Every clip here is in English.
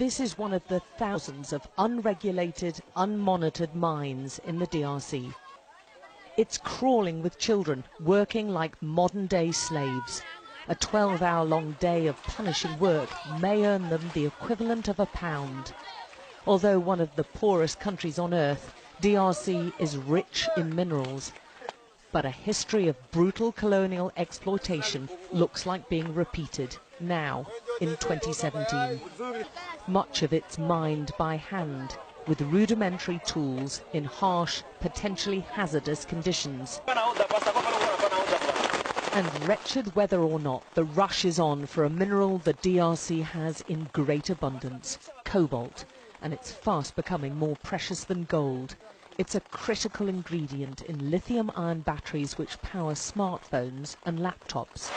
This is one of the thousands of unregulated, unmonitored mines in the DRC. It's crawling with children, working like modern-day slaves. A 12-hour-long day of punishing work may earn them the equivalent of £1. Although one of the poorest countries on earth, DRC is rich in minerals. But a history of brutal colonial exploitation looks like being repeated now, in 2017. Much of it's mined by hand, with rudimentary tools in harsh, potentially hazardous conditions. And wretched whether or not, the rush is on for a mineral the DRC has in great abundance, cobalt, and it's fast becoming more precious than gold. It's a critical ingredient in lithium-ion batteries which power smartphones and laptops.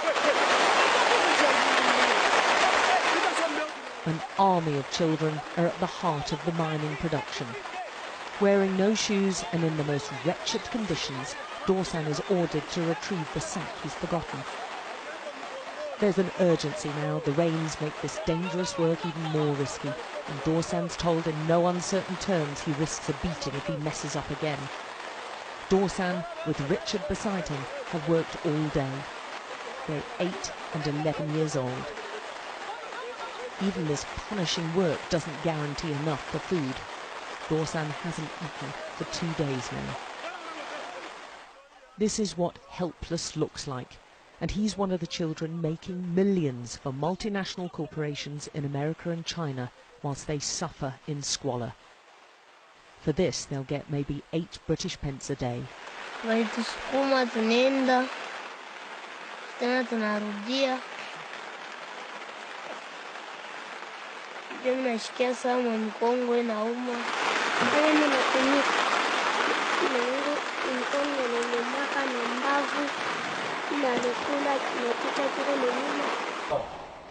An army of children are at the heart of the mining production. Wearing no shoes and in the most wretched conditions, Dorsan is ordered to retrieve the sack he's forgotten. There's an urgency now. The rains make this dangerous work even more risky, and Dorsan's told in no uncertain terms he risks a beating if he messes up again. Dorsan, with Richard beside him, have worked all day. They're 8 and 11 years old. Even this punishing work doesn't guarantee enough for food. Dorsan hasn't eaten for 2 days now. This is what helpless looks like, and he's one of the children making millions for multinational corporations in America and China whilst they suffer in squalor. For this, they'll get maybe 8 British pence a day.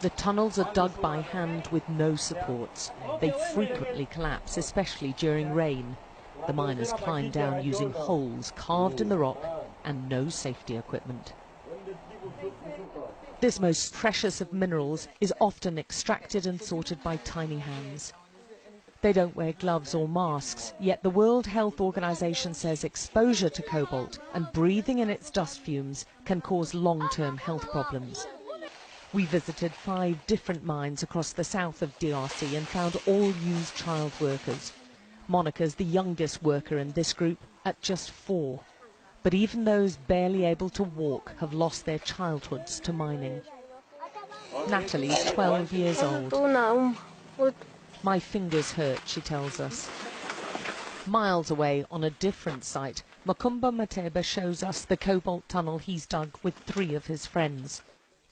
The tunnels are dug by hand with no supports. They frequently collapse, especially during rain. The miners climb down using holes carved in the rock and no safety equipment. This most precious of minerals is often extracted and sorted by tiny hands. They don't wear gloves or masks, yet the World Health Organization says exposure to cobalt and breathing in its dust fumes can cause long-term health problems. We visited 5 different mines across the south of DRC and found all used child workers. Monica's the youngest worker in this group at just 4. But even those barely able to walk have lost their childhoods to mining. Natalie's 12 years old. My fingers hurt, she tells us. Miles away on a different site, Makumba Mateba shows us the cobalt tunnel he's dug with 3 of his friends.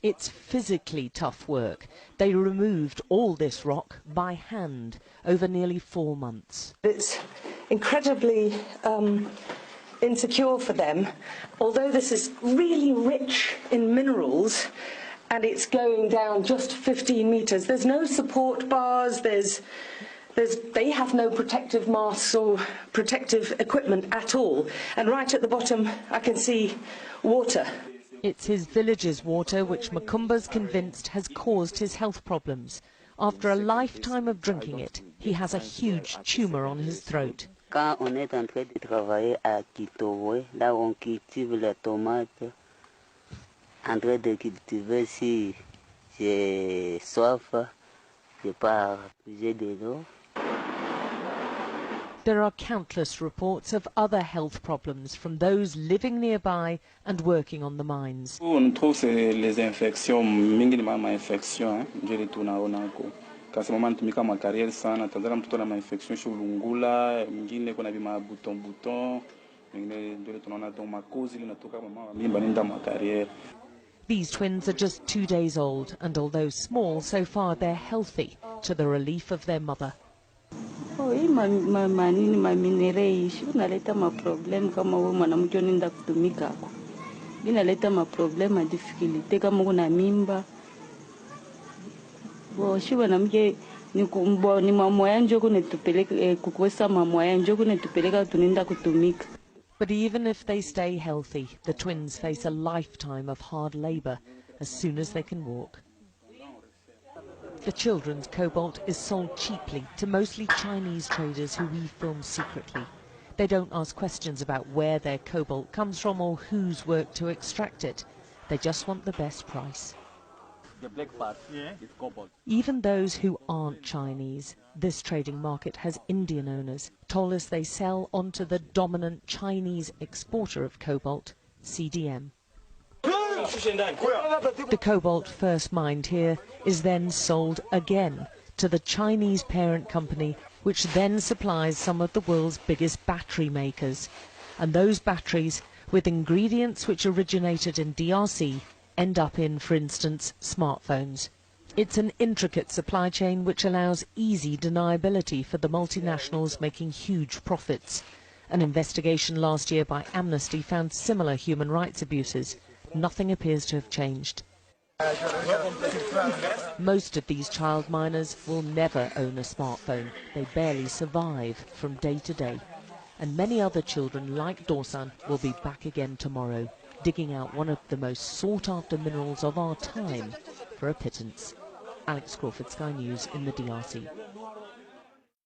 It's physically tough work. They removed all this rock by hand over nearly 4 months. It's incredibly insecure for them, although this is really rich in minerals. And it's going down just 15 meters. There's no support bars, they have no protective masks or protective equipment at all. And right at the bottom, I can see water. It's his village's water which Makumba's convinced has caused his health problems. After a lifetime of drinking it, he has a huge tumour on his throat. Quand on est en train de travailler à Kitowe, là on cultive les tomates, en train de cultiver, si j'ai soif, je pars puiser de l'eau. There are countless reports of other health problems from those living nearby and working on the mines. On trouve les infections, minimum infection, je retourne à Onako. Quand ce moment tumika ma carrière sana, tandala mtoto na infection chez lungula, mingine kuna bima bouton, mingine ndio tunaona donc makozi linatoka mama mimba nenda ma carrière. These twins are just 2 days old, and although small, so far they're healthy, to the relief of their mother. Inaleta maproblem kama wewe mwanamke unaenda kutumika huko. Inaleta maproblem na difficulty kama una mimba. Shi mwanamke ni mama yangu kunitupeleka kukwesa mama yangu kunitupeleka tunaenda kutumika. But even if they stay healthy, the twins face a lifetime of hard labour as soon as they can walk. The children's cobalt is sold cheaply to mostly Chinese traders who we film secretly. They don't ask questions about where their cobalt comes from or who's worked to extract it. They just want the best price. The black part is cobalt. Even those who aren't Chinese, this trading market has Indian owners, told us they sell onto the dominant Chinese exporter of cobalt, CDM. The cobalt first mined here is then sold again to the Chinese parent company, which then supplies some of the world's biggest battery makers. And those batteries, with ingredients which originated in DRC, end up in, for instance, smartphones. It's an intricate supply chain which allows easy deniability for the multinationals making huge profits. An investigation last year by Amnesty found similar human rights abuses. Nothing appears to have changed. Most of these child miners will never own a smartphone. They barely survive from day to day. And many other children like Dorsan will be back again tomorrow, digging out one of the most sought-after minerals of our time for a pittance. Alex Crawford, Sky News in the DRC.